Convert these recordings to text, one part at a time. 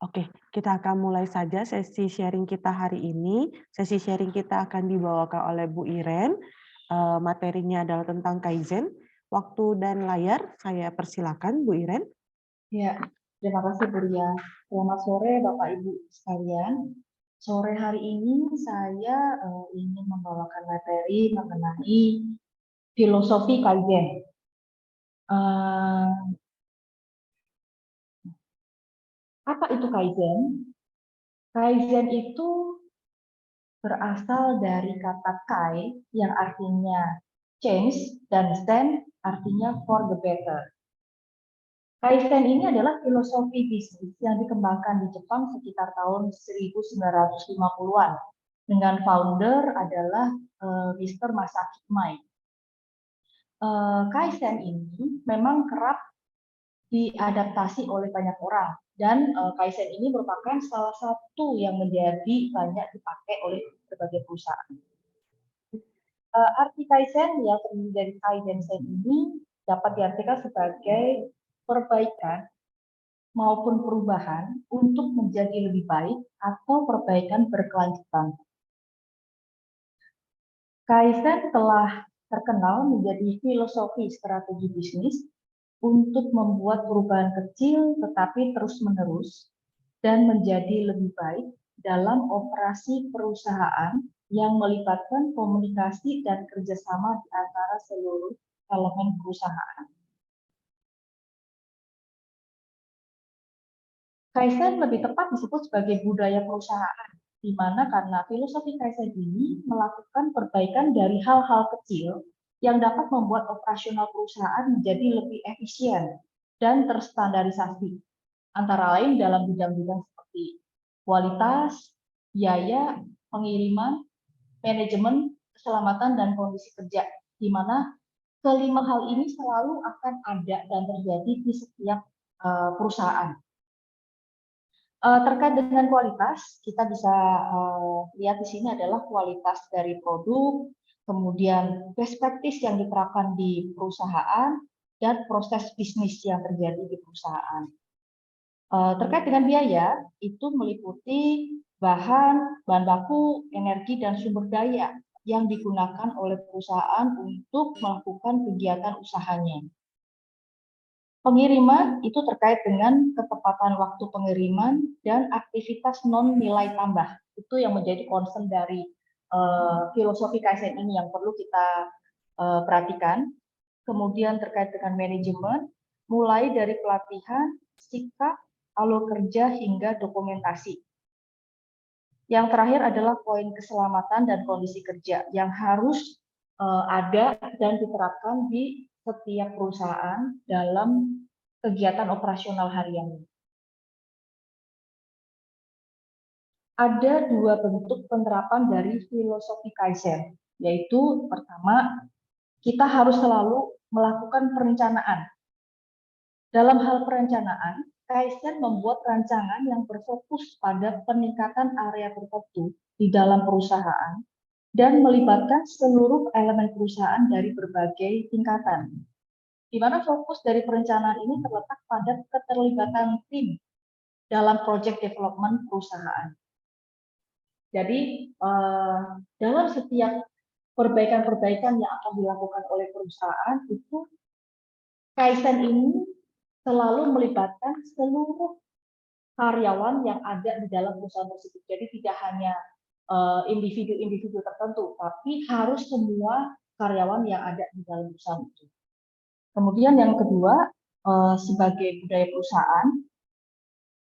Oke, kita akan mulai saja sesi sharing kita hari ini. Sesi sharing kita akan dibawakan oleh Bu Iren. Materinya adalah tentang Kaizen. Waktu dan layar, saya persilakan Bu Iren. Ya, terima kasih Bu Ria. Selamat sore Bapak Ibu sekalian. Sore hari ini saya ingin membawakan materi mengenai filosofi Kaizen. Eh, apa itu Kaizen? Kaizen itu berasal dari kata Kai yang artinya change dan Zen artinya for the better. Kaizen ini adalah filosofi bisnis yang dikembangkan di Jepang sekitar tahun 1950-an dengan founder adalah Mr. Masaki Imai. Kaizen ini memang kerap diadaptasi oleh banyak orang dan Kaizen ini merupakan salah satu yang menjadi banyak dipakai oleh berbagai perusahaan. Arti Kaizen yang terdiri dari Kai dan Zen ini dapat diartikan sebagai perbaikan maupun perubahan untuk menjadi lebih baik atau perbaikan berkelanjutan. Kaizen telah terkenal menjadi filosofi strategi bisnis untuk membuat perubahan kecil tetapi terus-menerus dan menjadi lebih baik dalam operasi perusahaan yang melibatkan komunikasi dan kerjasama di antara seluruh elemen perusahaan. Kaizen lebih tepat disebut sebagai budaya perusahaan, di mana karena filosofi Kaizen ini melakukan perbaikan dari hal-hal kecil yang dapat membuat operasional perusahaan menjadi lebih efisien dan terstandarisasi, antara lain dalam bidang-bidang seperti kualitas, biaya, pengiriman, manajemen, keselamatan, dan kondisi kerja, di mana kelima hal ini selalu akan ada dan terjadi di setiap perusahaan. Terkait dengan kualitas, kita bisa lihat di sini adalah kualitas dari produk, kemudian best practice yang diterapkan di perusahaan, dan proses bisnis yang terjadi di perusahaan. Terkait dengan biaya, itu meliputi bahan baku, energi, dan sumber daya yang digunakan oleh perusahaan untuk melakukan kegiatan usahanya. Pengiriman itu terkait dengan ketepatan waktu pengiriman dan aktivitas non nilai tambah. Itu yang menjadi concern dari filosofi Kaizen ini yang perlu kita perhatikan. Kemudian terkait dengan manajemen, mulai dari pelatihan, sikap, alur kerja, hingga dokumentasi. Yang terakhir adalah poin keselamatan dan kondisi kerja yang harus ada dan diterapkan di setiap perusahaan dalam kegiatan operasional harian. Ada dua bentuk penerapan dari filosofi Kaizen, yaitu pertama, kita harus selalu melakukan perencanaan. Dalam hal perencanaan, Kaizen membuat rancangan yang berfokus pada peningkatan area tertentu di dalam perusahaan dan melibatkan seluruh elemen perusahaan dari berbagai tingkatan. Di mana fokus dari perencanaan ini terletak pada keterlibatan tim dalam project development perusahaan. Jadi, dalam setiap perbaikan-perbaikan yang akan dilakukan oleh perusahaan, itu Kaizen ini selalu melibatkan seluruh karyawan yang ada di dalam perusahaan tersebut. Jadi tidak hanya individu-individu tertentu, tapi harus semua karyawan yang ada di dalam perusahaan itu. Kemudian yang kedua, sebagai budaya perusahaan,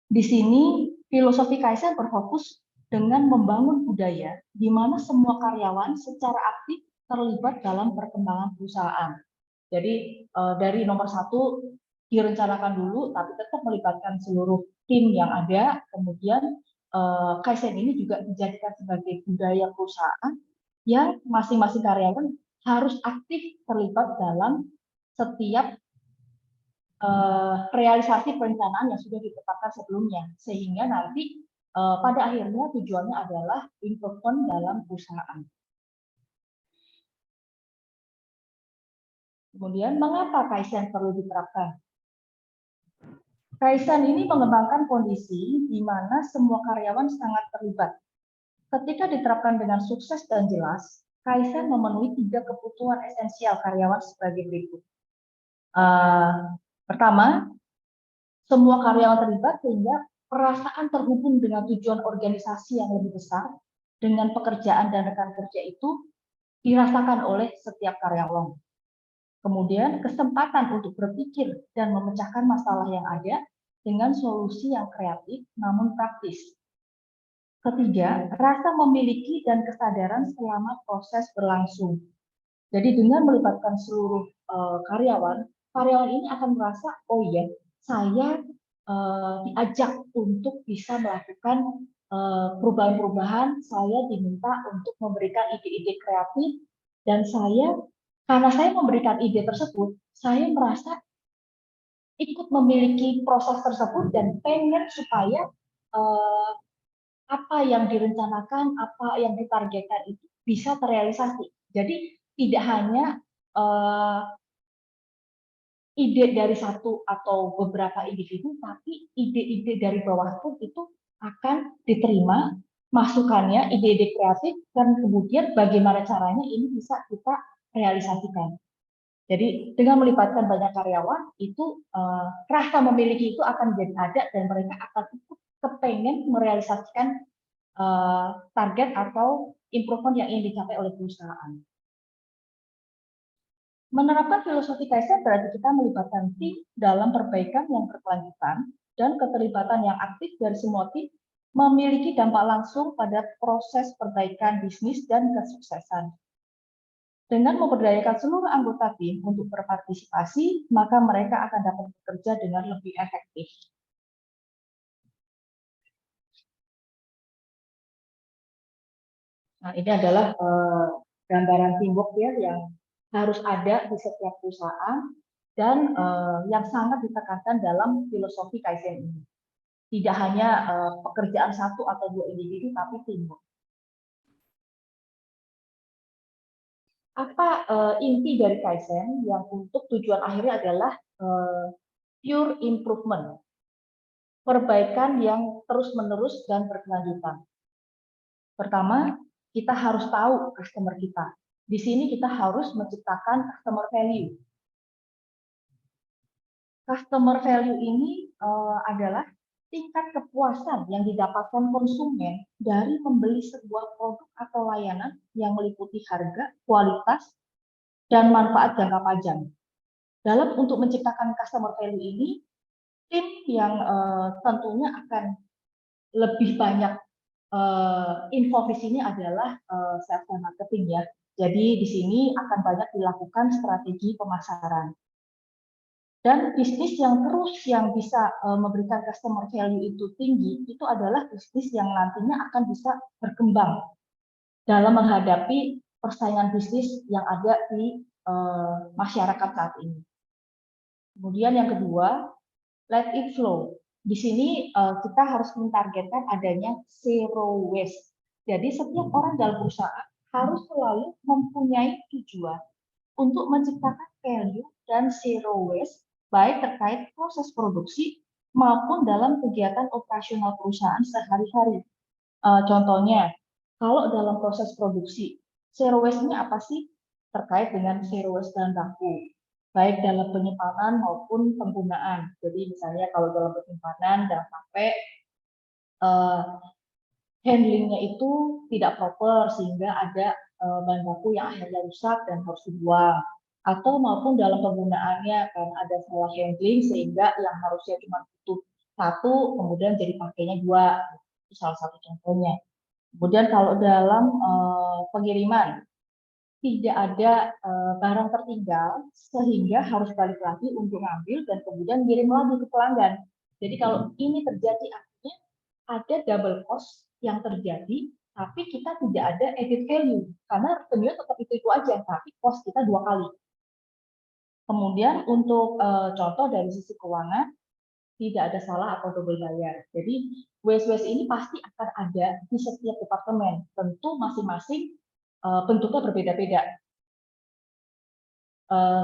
di sini filosofi Kaizen berfokus dengan membangun budaya di mana semua karyawan secara aktif terlibat dalam perkembangan perusahaan. Jadi dari nomor satu direncanakan dulu, tapi tetap melibatkan seluruh tim yang ada. Kemudian Kaizen ini juga dijadikan sebagai budaya perusahaan yang masing-masing karyawan harus aktif terlibat dalam setiap realisasi perencanaan yang sudah ditetapkan sebelumnya, sehingga nanti pada akhirnya tujuannya adalah improvement dalam perusahaan. Kemudian, mengapa Kaizen perlu diterapkan? Kaizen ini mengembangkan kondisi di mana semua karyawan sangat terlibat. Ketika diterapkan dengan sukses dan jelas, Kaizen memenuhi 3 kebutuhan esensial karyawan sebagai berikut. Pertama, semua karyawan terlibat sehingga perasaan terhubung dengan tujuan organisasi yang lebih besar dengan pekerjaan dan rekan kerja itu dirasakan oleh setiap karyawan. Kemudian kesempatan untuk berpikir dan memecahkan masalah yang ada dengan solusi yang kreatif namun praktis. Ketiga, rasa memiliki dan kesadaran selama proses berlangsung. Jadi dengan melibatkan seluruh karyawan, karyawan ini akan merasa, oh iya, saya diajak untuk bisa melakukan perubahan-perubahan, saya diminta untuk memberikan ide-ide kreatif, dan karena saya memberikan ide tersebut, saya merasa ikut memiliki proses tersebut dan pengen supaya apa yang direncanakan, apa yang ditargetkan itu bisa terrealisasi. Jadi tidak hanya ide dari satu atau beberapa individu, tapi ide-ide dari bawah pun itu akan diterima, masukannya, ide-ide kreatif, dan kemudian bagaimana caranya ini bisa kita realisasikan. Jadi dengan melibatkan banyak karyawan, itu rasa memiliki itu akan menjadi ada dan mereka akan ikut kepengen merealisasikan target atau improvement yang ingin dicapai oleh perusahaan. Menerapkan filosofi Kaizen berarti kita melibatkan tim dalam perbaikan yang berkelanjutan dan keterlibatan yang aktif dari semua tim memiliki dampak langsung pada proses perbaikan bisnis dan kesuksesan. Dengan memberdayakan seluruh anggota tim untuk berpartisipasi, maka mereka akan dapat bekerja dengan lebih efektif. Nah, ini adalah gambaran teamwork ya yang harus ada di setiap perusahaan dan yang sangat ditekankan dalam filosofi Kaizen ini. Tidak hanya pekerjaan satu atau dua individu, tapi teamwork. Apa inti dari Kaizen yang untuk tujuan akhirnya adalah pure improvement, perbaikan yang terus-menerus dan berkelanjutan. Pertama, kita harus tahu customer kita. Di sini kita harus menciptakan customer value. Customer value ini adalah tingkat kepuasan yang didapatkan konsumen dari membeli sebuah produk atau layanan yang meliputi harga, kualitas, dan manfaat jangka panjang. Untuk menciptakan customer value ini, tim yang tentunya akan lebih banyak info di sini adalah sales and marketing ya. Jadi di sini akan banyak dilakukan strategi pemasaran. Dan bisnis yang bisa memberikan customer value itu tinggi, itu adalah bisnis yang nantinya akan bisa berkembang dalam menghadapi persaingan bisnis yang ada di masyarakat saat ini. Kemudian yang kedua, let it flow. Di sini kita harus mentargetkan adanya zero waste. Jadi setiap orang dalam perusahaan harus selalu mempunyai tujuan untuk menciptakan value dan zero waste, baik terkait proses produksi maupun dalam kegiatan operasional perusahaan sehari-hari. Contohnya, kalau dalam proses produksi, zero waste-nya apa sih? Terkait dengan zero waste bahan baku, baik dalam penyimpanan maupun penggunaan. Jadi misalnya kalau dalam penyimpanan, jangan sampai handlingnya itu tidak proper sehingga ada bahan baku yang akhirnya rusak dan harus dibuang, atau maupun dalam penggunaannya kan ada salah handling sehingga yang harusnya cuma butuh satu kemudian jadi pakainya dua, itu salah satu contohnya. Kemudian kalau dalam pengiriman tidak ada barang tertinggal sehingga harus balik lagi untuk ngambil dan kemudian kirim lagi ke pelanggan. Jadi kalau ini terjadi artinya ada double cost yang terjadi, tapi kita tidak ada added value karena revenue tetap itu aja, tapi cost kita 2 kali. Kemudian untuk contoh dari sisi keuangan, tidak ada salah atau double bayar. Jadi waste ini pasti akan ada di setiap departemen. Tentu masing-masing bentuknya berbeda-beda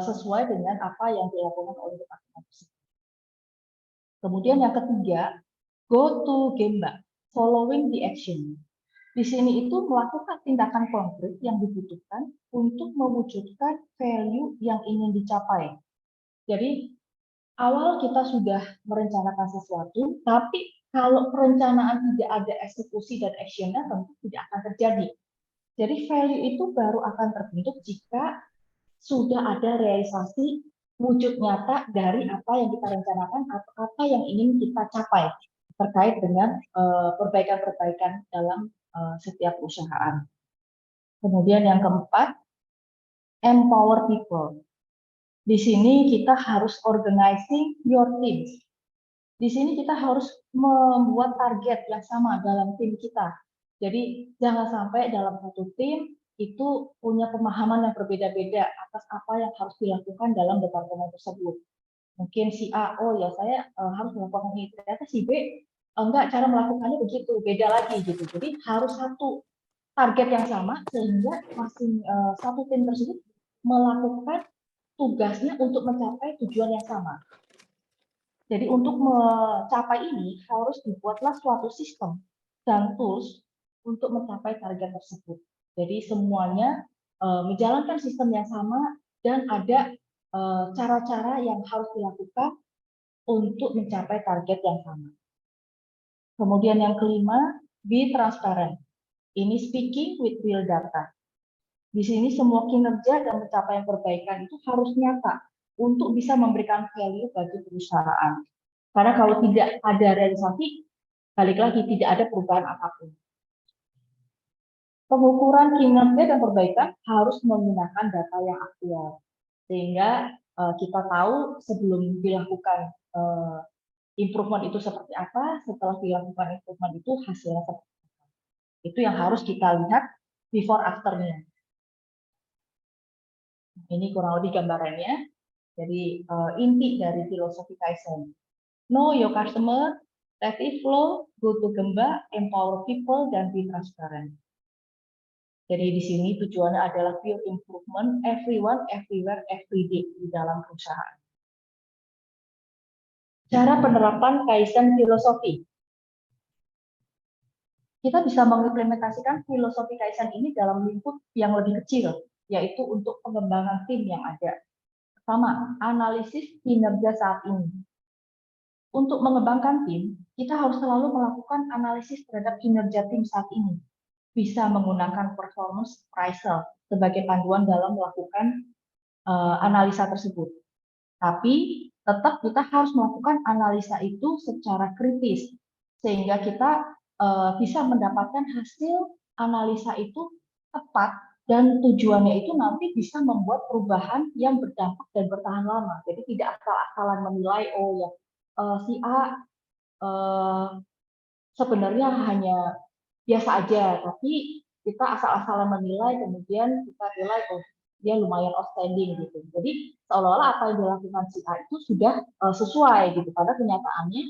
sesuai dengan apa yang dilakukan oleh departemen. Kemudian yang ketiga, go to Gemba, following the action. Di sini itu melakukan tindakan konkret yang dibutuhkan untuk mewujudkan value yang ingin dicapai. Jadi awal kita sudah merencanakan sesuatu, tapi kalau perencanaan tidak ada eksekusi dan actionnya tentu tidak akan terjadi. Jadi value itu baru akan terbentuk jika sudah ada realisasi wujud nyata dari apa yang kita rencanakan atau apa yang ingin kita capai terkait dengan perbaikan-perbaikan dalam setiap perusahaan. Kemudian yang keempat, empower people. Di sini kita harus organizing your team. Di sini kita harus membuat target yang sama dalam tim kita. Jadi jangan sampai dalam satu tim itu punya pemahaman yang berbeda-beda atas apa yang harus dilakukan dalam departemen tersebut. Mungkin si A, oh ya saya harus melakukan ini, ternyata si B enggak, cara melakukannya begitu, beda lagi gitu. Jadi harus satu target yang sama sehingga masing satu tim tersebut melakukan tugasnya untuk mencapai tujuan yang sama. Jadi untuk mencapai ini harus dibuatlah suatu sistem dan tools untuk mencapai target tersebut. Jadi semuanya menjalankan sistem yang sama dan ada cara-cara yang harus dilakukan untuk mencapai target yang sama. Kemudian yang kelima, be transparent. Ini speaking with real data. Di sini semua kinerja dan pencapaian perbaikan itu harus nyata untuk bisa memberikan value bagi perusahaan. Karena kalau tidak ada realisasi, balik lagi tidak ada perubahan apapun. Pengukuran kinerja dan perbaikan harus menggunakan data yang aktual, sehingga kita tahu sebelum dilakukan improvement itu seperti apa, setelah dilakukan improvement itu hasilnya seperti apa. Itu yang harus kita lihat before after-nya. Ini kurang lebih gambarannya. Jadi inti dari filosofi Kaizen. Know your customer, let it flow, go to Gemba, empower people, dan be transparent. Jadi di sini tujuannya adalah pure improvement, everyone, everywhere, every day di dalam perusahaan. Cara penerapan Kaizen filosofi. Kita bisa mengimplementasikan filosofi Kaizen ini dalam lingkup yang lebih kecil, yaitu untuk pengembangan tim yang ada. Pertama, analisis kinerja saat ini. Untuk mengembangkan tim, kita harus selalu melakukan analisis terhadap kinerja tim saat ini. Bisa menggunakan performance appraisal sebagai panduan dalam melakukan analisa tersebut. Tapi tetap kita harus melakukan analisa itu secara kritis, sehingga kita bisa mendapatkan hasil analisa itu tepat dan tujuannya itu nanti bisa membuat perubahan yang berdampak dan bertahan lama. Jadi tidak asal-asalan menilai, oh ya si A sebenarnya hanya biasa aja, tapi kita asal-asalan menilai, kemudian kita nilai oh dia lumayan outstanding gitu. Jadi seolah-olah apa yang dilakukan si A itu sudah sesuai gitu, pada kenyataannya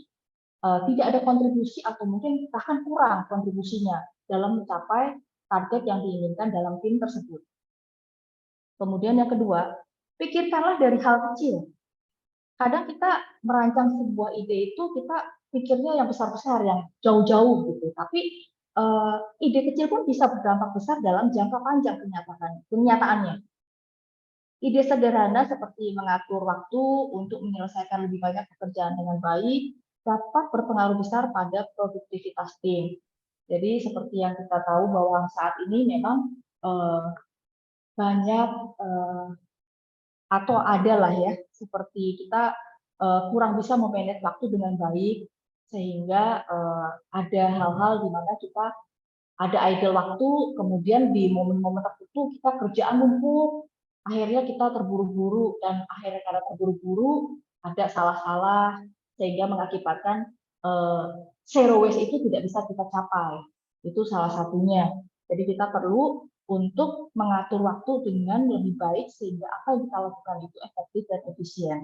tidak ada kontribusi atau mungkin bahkan kurang kontribusinya dalam mencapai target yang diinginkan dalam tim tersebut. Kemudian yang kedua, pikirkanlah dari hal kecil. Kadang kita merancang sebuah ide itu kita pikirnya yang besar-besar, yang jauh-jauh gitu. Tapi ide kecil pun bisa berdampak besar dalam jangka panjang kenyataannya. Ide sederhana seperti mengatur waktu untuk menyelesaikan lebih banyak pekerjaan dengan baik dapat berpengaruh besar pada produktivitas tim. Jadi seperti yang kita tahu bahwa saat ini memang banyak atau ada lah ya, seperti kita kurang bisa memanage waktu dengan baik, sehingga ada hal-hal di mana kita ada idle waktu, kemudian di momen-momen tertentu kita kerjaan numpuk, akhirnya kita terburu-buru, dan akhirnya karena terburu-buru ada salah-salah, sehingga mengakibatkan zero waste itu tidak bisa kita capai. Itu salah satunya. Jadi kita perlu untuk mengatur waktu dengan lebih baik sehingga apa yang kita lakukan itu efektif dan efisien.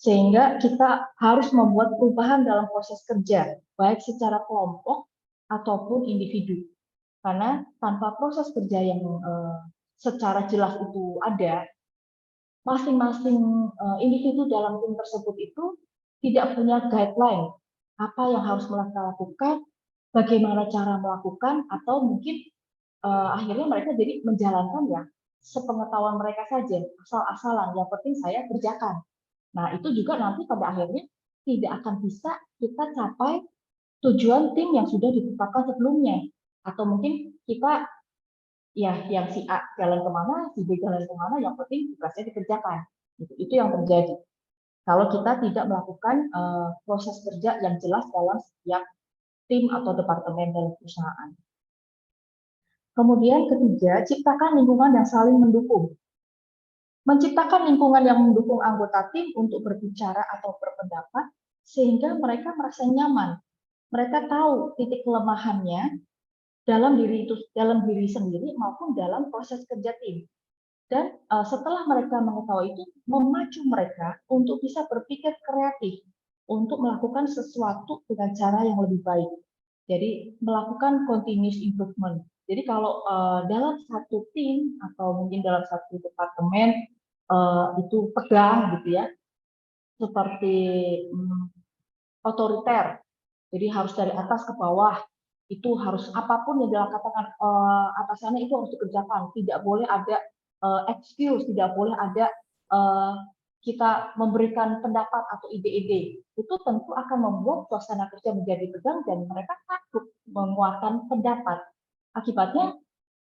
Sehingga kita harus membuat perubahan dalam proses kerja, baik secara kelompok ataupun individu. Karena tanpa proses kerja yang secara jelas itu ada, masing-masing individu dalam tim tersebut itu tidak punya guideline apa yang harus mereka lakukan, bagaimana cara melakukan, atau mungkin akhirnya mereka jadi menjalankan ya sepengetahuan mereka saja, asal-asalan, yang penting saya kerjakan. Nah, itu juga nanti pada akhirnya tidak akan bisa kita capai tujuan tim yang sudah ditetapkan sebelumnya. Atau mungkin kita ya yang si A jalan kemana, si B jalan kemana, yang penting tugasnya dikerjakan. Itu yang terjadi. Kalau kita tidak melakukan proses kerja yang jelas dalam setiap tim atau departemen dalam perusahaan. Kemudian ketiga, ciptakan lingkungan yang saling mendukung. Menciptakan lingkungan yang mendukung anggota tim untuk berbicara atau berpendapat sehingga mereka merasa nyaman. Mereka tahu titik kelemahannya dalam diri sendiri maupun dalam proses kerja tim. Dan setelah mereka mengetahui itu, memacu mereka untuk bisa berpikir kreatif untuk melakukan sesuatu dengan cara yang lebih baik. Jadi melakukan continuous improvement. Jadi kalau dalam satu tim atau mungkin dalam satu departemen itu pegang gitu ya, seperti otoriter. Jadi harus dari atas ke bawah, itu harus apapun yang dikatakan atasannya itu harus dikerjakan. Tidak boleh ada excuse, tidak boleh ada kita memberikan pendapat atau ide-ide. Itu tentu akan membuat suasana kerja menjadi tegang dan mereka takut mengeluarkan pendapat. Akibatnya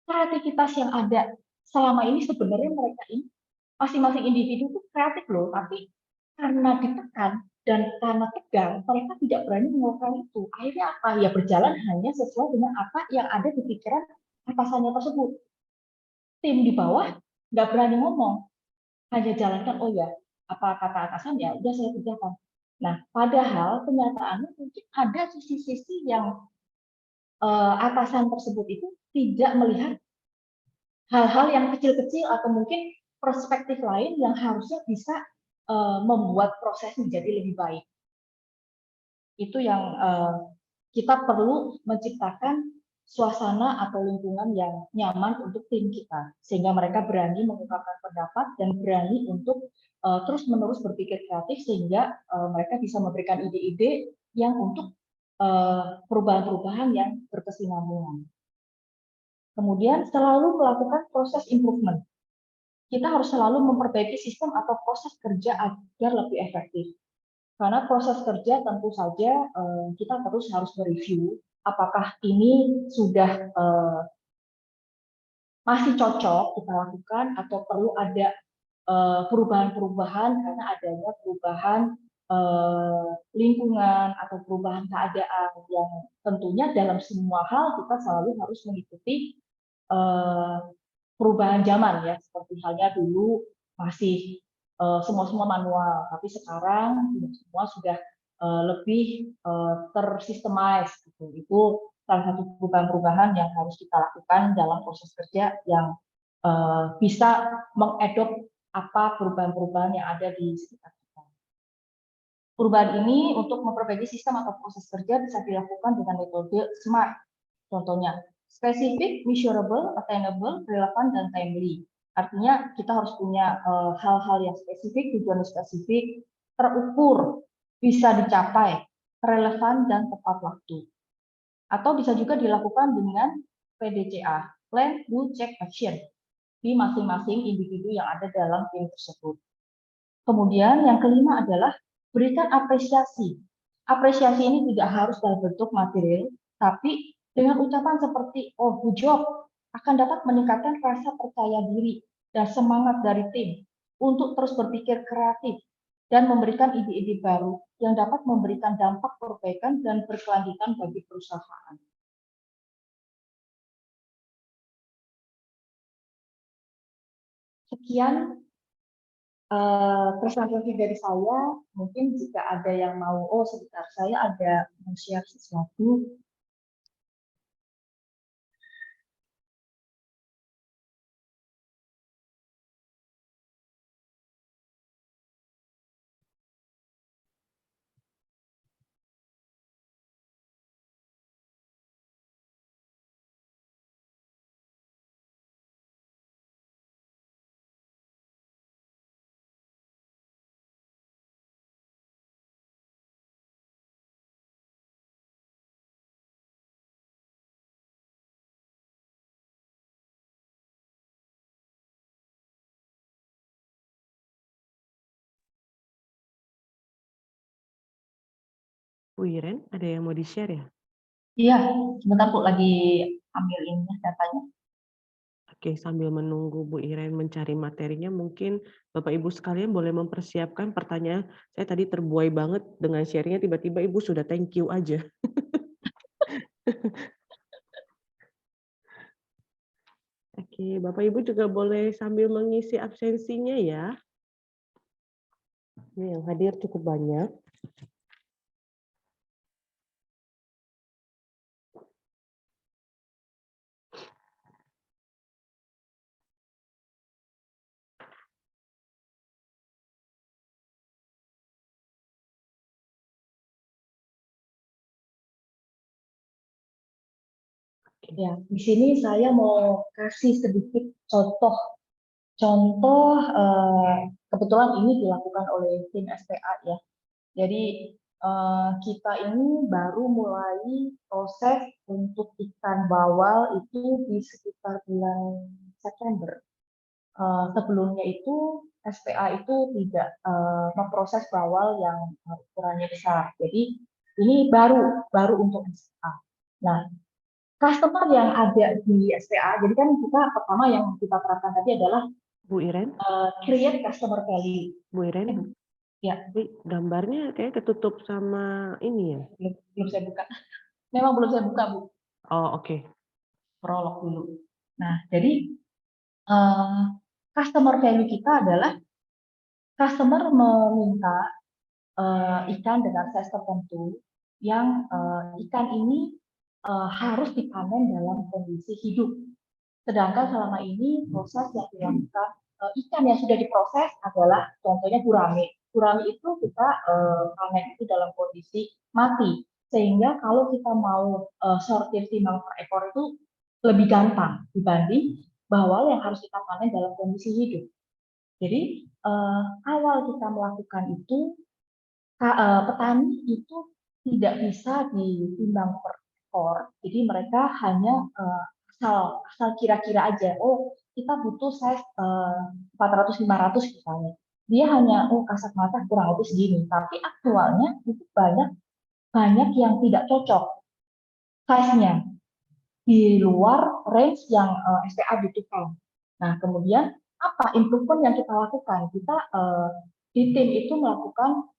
kreativitas yang ada selama ini sebenarnya mereka ini masing-masing individu itu kreatif loh, tapi karena ditekan dan karena tegang, mereka tidak berani mengeluarkan itu. Akhirnya apa? Ya berjalan hanya sesuai dengan apa yang ada di pikiran atasannya tersebut. Tim di bawah nggak berani ngomong, hanya jalankan, oh ya, apa kata atasan ya udah saya kerjakan. Nah, padahal kenyataannya mungkin ada sisi-sisi yang atasan tersebut itu tidak melihat hal-hal yang kecil-kecil atau mungkin perspektif lain yang harusnya bisa membuat proses menjadi lebih baik. Itu yang kita perlu menciptakan suasana atau lingkungan yang nyaman untuk tim kita, sehingga mereka berani mengungkapkan pendapat dan berani untuk terus-menerus berpikir kreatif, sehingga mereka bisa memberikan ide-ide yang untuk perubahan-perubahan yang berkesinambungan. Kemudian selalu melakukan proses improvement. Kita harus selalu memperbaiki sistem atau proses kerja agar lebih efektif. Karena proses kerja tentu saja kita terus harus mereview apakah ini sudah masih cocok kita lakukan atau perlu ada perubahan-perubahan karena adanya perubahan lingkungan atau perubahan keadaan yang tentunya dalam semua hal kita selalu harus mengikuti perubahan zaman ya, seperti halnya dulu masih semua manual, tapi sekarang semua sudah lebih tersistemize gitu. Itu salah satu perubahan-perubahan yang harus kita lakukan dalam proses kerja yang bisa mengadop apa perubahan-perubahan yang ada di sekitar kita. Perubahan ini untuk memperbaiki sistem atau proses kerja bisa dilakukan dengan metode SMART. Contohnya, spesifik, measurable, attainable, relevan, dan timely. Artinya kita harus punya hal-hal yang spesifik, tujuan spesifik, terukur, bisa dicapai, relevan, dan tepat waktu. Atau bisa juga dilakukan dengan PDCA, Plan, Do, Check, Action, di masing-masing individu yang ada dalam tim tersebut. Kemudian yang kelima adalah berikan apresiasi. Apresiasi ini tidak harus dalam bentuk material, tapi dengan ucapan seperti, oh, good job, akan dapat meningkatkan rasa percaya diri dan semangat dari tim untuk terus berpikir kreatif dan memberikan ide-ide baru yang dapat memberikan dampak perbaikan dan berkelanjutan bagi perusahaan. Sekian presentasi dari saya. Mungkin jika ada yang mau, oh sebentar saya ada mau share sesuatu. Bu Iren, ada yang mau di-share ya? Iya, sebentar Bu, lagi ambil ini datanya. Oke, sambil menunggu Bu Iren mencari materinya, mungkin Bapak Ibu sekalian boleh mempersiapkan pertanyaan. Saya tadi terbuai banget dengan share-nya, tiba-tiba Ibu sudah thank you aja. Oke, Bapak Ibu juga boleh sambil mengisi absensinya ya. Ini yang hadir cukup banyak. Ya, di sini saya mau kasih sedikit contoh kebetulan ini dilakukan oleh tim SPA ya. Jadi kita ini baru mulai proses untuk ikan bawal itu di sekitar bulan September. Sebelumnya itu SPA itu tidak memproses bawal yang ukurannya besar. Jadi ini baru untuk SPA. Nah, customer yang ada di SPA, jadi kan kita pertama yang kita terapkan tadi adalah Bu Iren, create customer value. Bu Iren, Ya, tapi gambarnya kayak ketutup sama ini ya? belum saya buka. Memang belum saya buka, Bu. Oh, oke. Prolog dulu. Nah, jadi uh, customer value kita adalah customer meminta ikan dengan size tertentu yang ikan ini harus dipanen dalam kondisi hidup. Sedangkan selama ini proses yang dilakukan ikan yang sudah diproses adalah contohnya gurame. Gurame itu kita panen itu dalam kondisi mati. Sehingga kalau kita mau sortir timang per ekor itu lebih gampang dibanding bawal yang harus kita panen dalam kondisi hidup. Jadi awal kita melakukan itu petani itu tidak bisa ditimbang per ekor. Jadi mereka hanya asal kira-kira aja. Oh, kita butuh size 400-500 misalnya. Dia hanya kasat mata kurang lebih segini. Tapi aktualnya itu banyak banyak yang tidak cocok size-nya di luar range yang SPA butuhkan. Nah, kemudian apa improvement yang kita lakukan? Kita di tim itu melakukan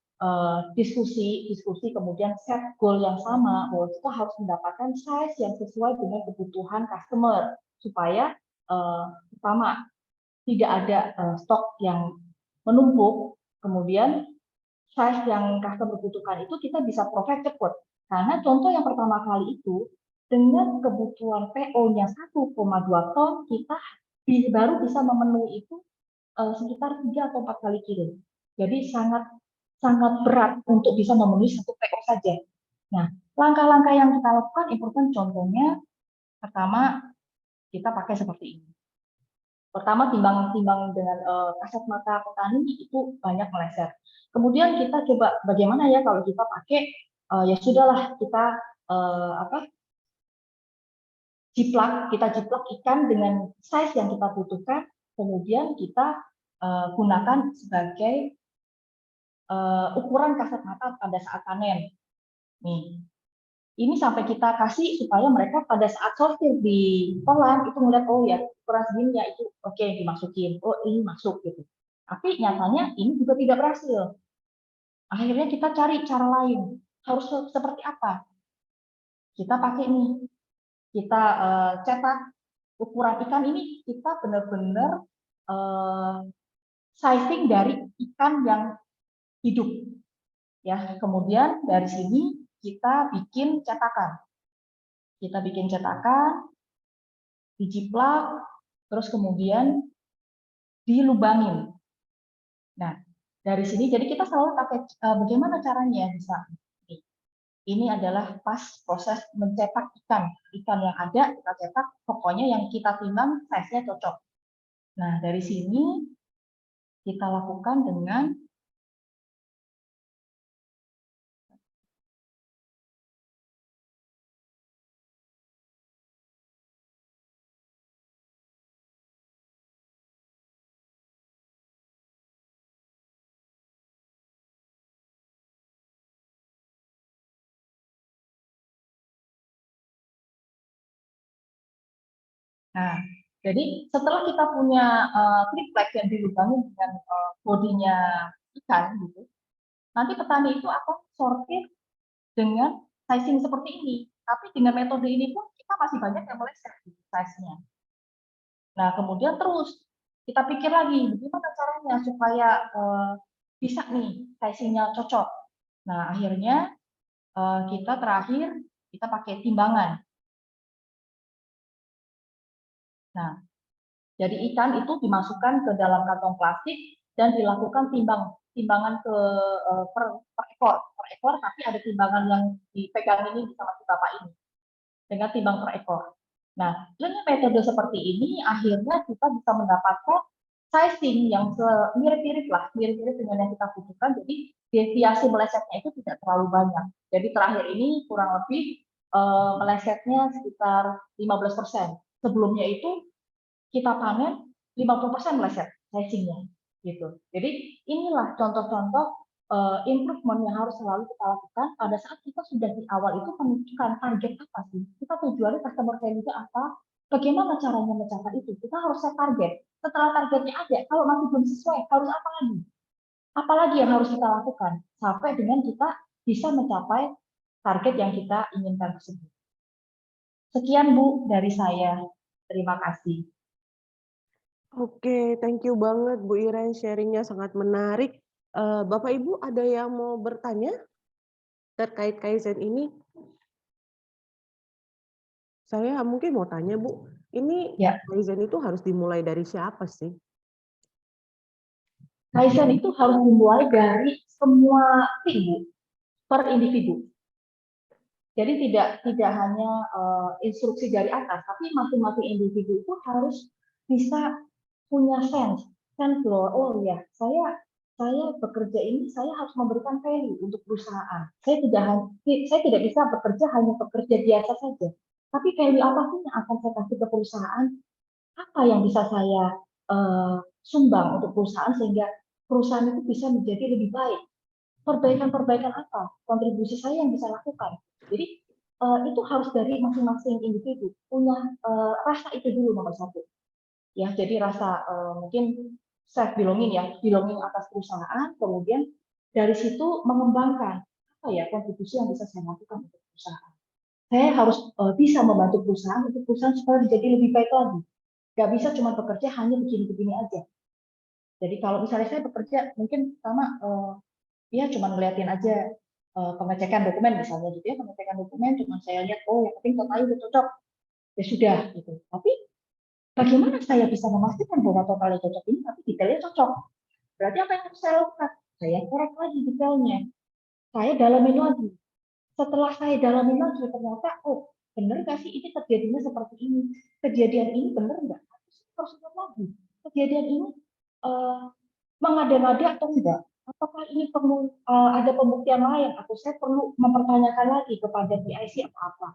diskusi, kemudian set goal yang sama bahwa kita harus mendapatkan size yang sesuai dengan kebutuhan customer supaya pertama tidak ada stok yang menumpuk, kemudian size yang customer butuhkan itu kita bisa provide cepat. Karena contoh yang pertama kali itu dengan kebutuhan PO-nya 1,2 ton kita baru bisa memenuhi itu sekitar 3 atau 4 kali kirim. Jadi sangat sangat berat untuk bisa memenuhi satu PO saja. Nah, langkah-langkah yang kita lakukan improvement contohnya pertama kita pakai seperti ini. Pertama timbang dengan kasat mata petani itu banyak meleset. Kemudian kita coba bagaimana ya kalau kita pakai ya sudahlah kita kita jiplak ikan dengan size yang kita butuhkan, kemudian kita gunakan sebagai ukuran kasat mata pada saat panen. Nih, ini sampai kita kasih supaya mereka pada saat sortir di kolam itu melihat oh ya ukuran segini ya itu oke dimasukin, oh ini masuk gitu. Tapi nyatanya ini juga tidak berhasil. Akhirnya kita cari cara lain. Harus seperti apa? Kita pakai nih, kita cetak ukuran ikan ini kita benar-benar sizing dari ikan yang hidup. Ya, kemudian dari sini kita bikin cetakan. Kita bikin cetakan, dijiplak, terus kemudian dilubangin. Nah, dari sini jadi kita selalu pakai bagaimana caranya bisa. Ini adalah pas proses mencetak ikan. Ikan yang ada kita cetak, pokoknya yang kita timbang size-nya cocok. Nah, dari sini kita lakukan dengan Nah, jadi setelah kita punya triplek yang dilubangi dengan bodinya ikan gitu, nanti petani itu akan sortir dengan sizing seperti ini. Tapi dengan metode ini pun kita masih banyak yang meleset gitu, size-nya. Nah, kemudian terus kita pikir lagi bagaimana caranya supaya bisa nih sizing-nya cocok. Nah, akhirnya kita terakhir kita pakai timbangan. Nah, jadi ikan itu dimasukkan ke dalam kantong plastik dan dilakukan timbangan per ekor, tapi ada timbangan yang dipegang ini sama si bapak ini dengan timbang per ekor. Nah, dengan metode seperti ini akhirnya kita bisa mendapatkan sizing yang mirip-mirip dengan yang kita butuhkan. Jadi deviasi melesetnya itu tidak terlalu banyak. Jadi terakhir ini kurang lebih melesetnya sekitar 15%. Sebelumnya itu kita panen 50% meleset sizingnya gitu. Jadi inilah contoh-contoh improvement yang harus selalu kita lakukan pada saat kita sudah di awal itu menentukan target apa sih, kita tujuannya customer value itu apa, bagaimana caranya mencapai itu, kita harus set target. Setelah targetnya ada, kalau masih belum sesuai, harus apa lagi? Apalagi yang harus kita lakukan sampai dengan kita bisa mencapai target yang kita inginkan tersebut. Sekian Bu dari saya. Terima kasih. Oke, thank you banget Bu Iren, sharingnya sangat menarik. Bapak Ibu ada yang mau bertanya terkait Kaizen ini? Saya mungkin mau tanya Bu, ini Ya, Kaizen itu harus dimulai dari siapa sih? Kaizen itu harus dimulai dari semua tim, per individu. Jadi tidak hanya instruksi dari atas, tapi masing-masing individu itu harus bisa punya sense loh. Oh ya, saya bekerja ini saya harus memberikan value untuk perusahaan. Saya tidak bisa bekerja hanya bekerja biasa saja. Tapi value apa sih yang akan saya kasih ke perusahaan? Apa yang bisa saya sumbang untuk perusahaan sehingga perusahaan itu bisa menjadi lebih baik? Perbaikan-perbaikan apa? Kontribusi saya yang bisa lakukan. Jadi itu harus dari masing-masing individu punya rasa itu dulu nomor satu. Ya, jadi rasa mungkin self belonging ya, belonging atas perusahaan, kemudian dari situ mengembangkan apa ya kontribusi yang bisa saya lakukan untuk perusahaan. Saya harus bisa membantu perusahaan untuk perusahaan supaya menjadi lebih baik lagi. Gak bisa cuma bekerja hanya begini-begini aja. Jadi kalau misalnya saya bekerja, mungkin pertama ya cuma ngeliatin aja pengecekan dokumen misalnya gitu ya, pengecekan dokumen cuma saya lihat oh yang penting totalnya udah cocok ya sudah gitu. Tapi bagaimana saya bisa memastikan bahwa totalnya cocok ini tapi detailnya cocok? Berarti apa yang harus saya lakukan? Saya korek lagi detailnya, saya dalamin lagi. Setelah saya dalamin lagi ternyata oh benar nggak sih ini terjadinya seperti ini? Kejadian ini benar nggak? Harus lihat lagi. Kejadian ini mengada-ngada atau enggak? Apakah ini perlu ada pembuktian lain atau saya perlu mempertanyakan lagi kepada PIC atau apa?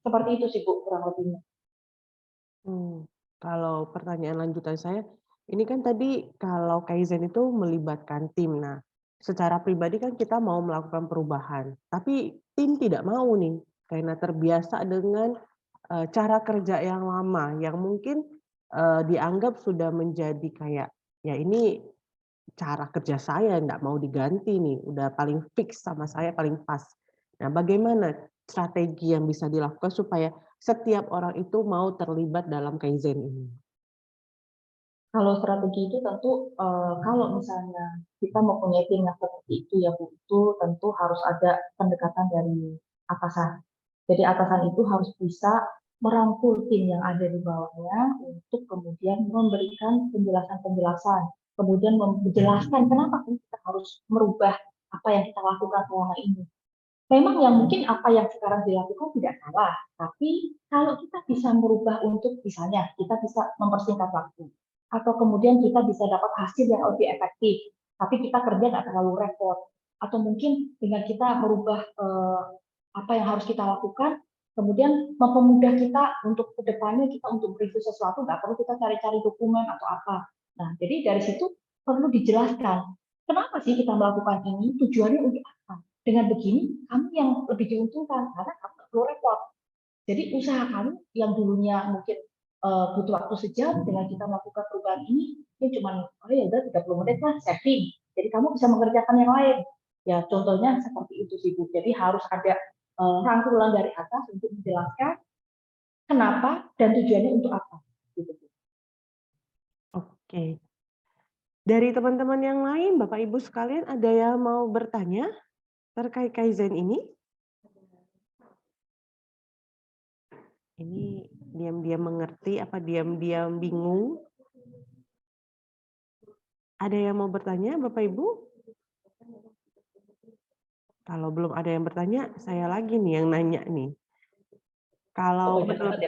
Seperti itu sih Bu kurang lebihnya. Kalau pertanyaan lanjutan saya, ini kan tadi kalau Kaizen itu melibatkan tim. Nah, secara pribadi kan kita mau melakukan perubahan, tapi tim tidak mau nih, karena terbiasa dengan cara kerja yang lama, yang mungkin dianggap sudah menjadi kayak, ya ini cara kerja saya nggak mau diganti nih, udah paling fix sama saya paling pas. Nah, bagaimana strategi yang bisa dilakukan supaya setiap orang itu mau terlibat dalam Kaizen ini? Kalau strategi itu tentu kalau misalnya kita mempunyai tim yang seperti itu ya Bu, itu tentu harus ada pendekatan dari atasan. Jadi atasan itu harus bisa merangkul tim yang ada di bawahnya untuk kemudian memberikan penjelasan-penjelasan, kemudian menjelaskan kenapa kita harus merubah apa yang kita lakukan selama ini. Memang yang mungkin apa yang sekarang dilakukan tidak salah, tapi kalau kita bisa merubah untuk misalnya kita bisa mempersingkat waktu, atau kemudian kita bisa dapat hasil yang lebih efektif, tapi kita kerja nggak terlalu repot, atau mungkin dengan kita merubah apa yang harus kita lakukan, kemudian mempermudah kita untuk kedepannya kita untuk mereview sesuatu nggak perlu kita cari-cari dokumen atau apa. Nah, jadi dari situ perlu dijelaskan kenapa sih kita melakukan ini, tujuannya untuk apa. Dengan begini, kamu yang lebih diuntungkan karena kamu nggak perlu repot. Jadi usaha kamu yang dulunya mungkin butuh waktu sejam dengan kita melakukan perubahan ini cuma ya udah 30 menit lah saving. Jadi kamu bisa mengerjakan yang lain. Ya contohnya seperti itu sih Bu. Jadi harus ada rangkulan dari atas untuk menjelaskan kenapa dan tujuannya untuk apa. Gitu. Oke. Dari teman-teman yang lain, Bapak Ibu sekalian, ada yang mau bertanya terkait Kaizen ini? Ini diam-diam mengerti apa diam-diam bingung? Ada yang mau bertanya, Bapak Ibu? Kalau belum ada yang bertanya, saya lagi nih yang nanya nih. Kalau menurut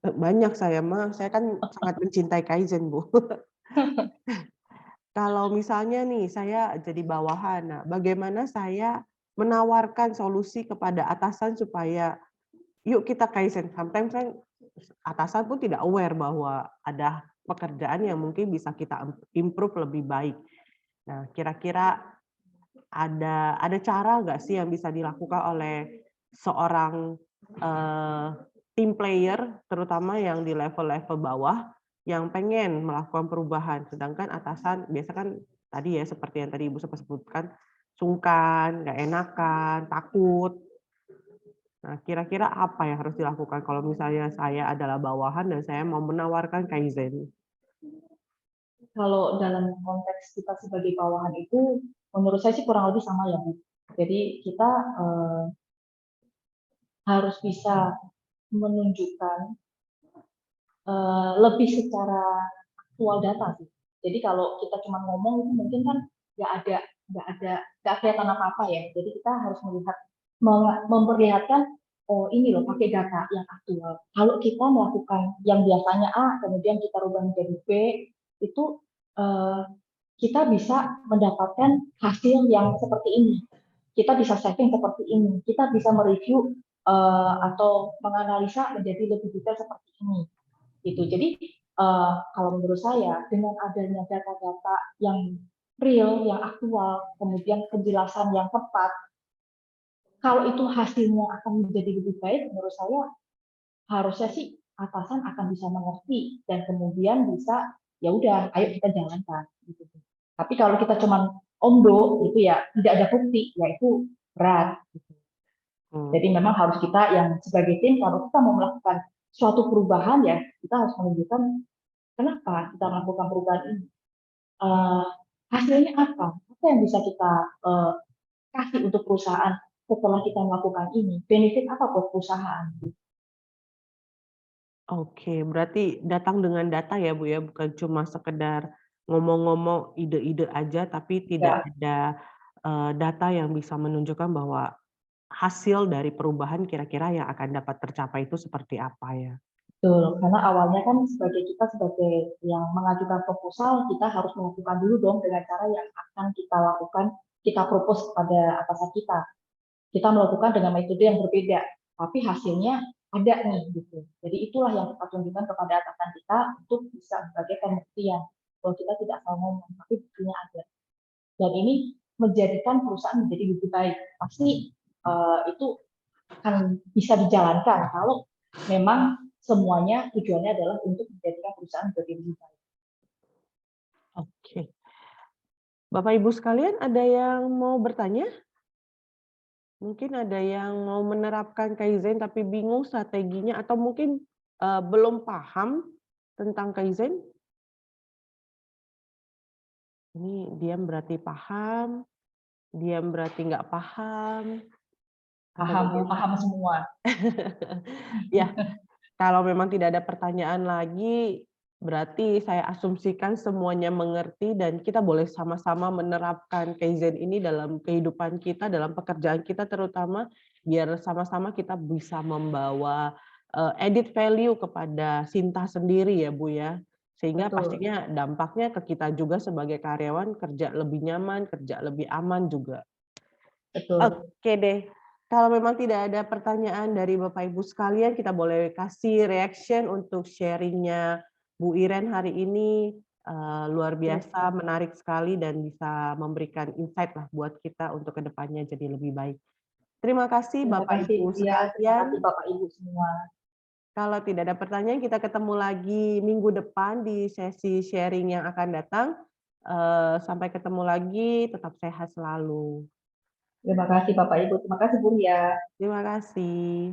banyak saya mah, saya kan sangat mencintai Kaizen, Bu. Kalau misalnya nih saya jadi bawahan, nah bagaimana saya menawarkan solusi kepada atasan supaya yuk kita Kaizen. Sometimes kan atasan pun tidak aware bahwa ada pekerjaan yang mungkin bisa kita improve lebih baik. Nah, kira-kira ada cara nggak sih yang bisa dilakukan oleh seorang team player, terutama yang di level-level bawah, yang pengen melakukan perubahan, sedangkan atasan biasa kan tadi ya seperti yang tadi Ibu sempat sebutkan, sungkan, nggak enakan, takut. Nah, kira-kira apa yang harus dilakukan kalau misalnya saya adalah bawahan dan saya mau menawarkan Kaizen? Kalau dalam konteks kita sebagai bawahan itu, menurut saya sih kurang lebih sama ya Bu. Jadi kita harus bisa menunjukkan lebih secara aktual data sih. Jadi kalau kita cuma ngomong itu mungkin kan nggak kelihatan apa-apa ya. Jadi kita harus memperlihatkan oh ini loh pakai data yang aktual. Kalau kita melakukan yang biasanya A kemudian kita rubah menjadi B itu kita bisa mendapatkan hasil yang seperti ini. Kita bisa saving seperti ini. Kita bisa mereview atau menganalisa menjadi lebih detail seperti ini. Gitu. Jadi kalau menurut saya dengan adanya data-data yang real, yang aktual, kemudian penjelasan yang tepat, kalau itu hasilnya akan menjadi lebih baik, menurut saya harusnya sih atasan akan bisa mengerti dan kemudian bisa ya udah, ayo kita jalankan. Gitu. Tapi kalau kita cuma omdo, itu ya tidak ada bukti, ya itu berat. Gitu. Jadi memang harus kita yang sebagai tim kalau kita mau melakukan suatu perubahan ya kita harus menunjukkan kenapa kita melakukan perubahan ini? Hasilnya apa? Apa yang bisa kita kasih untuk perusahaan setelah kita melakukan ini? Benefit apa buat perusahaan? Oke, berarti datang dengan data ya Bu ya, bukan cuma sekedar ngomong-ngomong ide-ide aja, tapi tidak Ya, ada data yang bisa menunjukkan bahwa hasil dari perubahan kira-kira yang akan dapat tercapai itu seperti apa ya? betul. Karena awalnya kan kita sebagai yang mengajukan proposal, kita harus melakukan dulu dong dengan cara yang akan kita lakukan, kita propose kepada atasan kita. Kita melakukan dengan metode yang berbeda, tapi hasilnya ada nih gitu. Jadi itulah yang kita tunjukkan kepada atasan kita untuk bisa sebagai pembuktian bahwa kita tidak salah ngomong, tapi buktinya ada. Dan ini menjadikan perusahaan menjadi lebih baik. Pasti itu akan bisa dijalankan kalau memang semuanya tujuannya adalah untuk menjadikan perusahaan menjadi lebih baik. Oke. Bapak Ibu sekalian ada yang mau bertanya? Mungkin ada yang mau menerapkan Kaizen tapi bingung strateginya atau mungkin belum paham tentang Kaizen? Ini diam berarti paham, diam berarti nggak paham, atau Paham, bagaimana? paham semua. Ya, kalau memang tidak ada pertanyaan lagi, berarti saya asumsikan semuanya mengerti dan kita boleh sama-sama menerapkan Kaizen ini dalam kehidupan kita, dalam pekerjaan kita terutama, biar sama-sama kita bisa membawa added value kepada Sinta sendiri ya Bu ya. Sehingga Betul, pastinya dampaknya ke kita juga sebagai karyawan, kerja lebih nyaman, kerja lebih aman juga. betul. Oke deh. Kalau memang tidak ada pertanyaan dari Bapak Ibu sekalian, kita boleh kasih reaction untuk sharing-nya Bu Iren hari ini. Luar biasa, menarik sekali dan bisa memberikan insight lah buat kita untuk kedepannya jadi lebih baik. Terima kasih Terima Bapak kasih, Ibu ya, terima sekalian. kasih Bapak Ibu semua. Kalau tidak ada pertanyaan, kita ketemu lagi minggu depan di sesi sharing yang akan datang. Sampai ketemu lagi, tetap sehat selalu. Terima kasih Bapak Ibu, terima kasih Bu Ria. Terima kasih.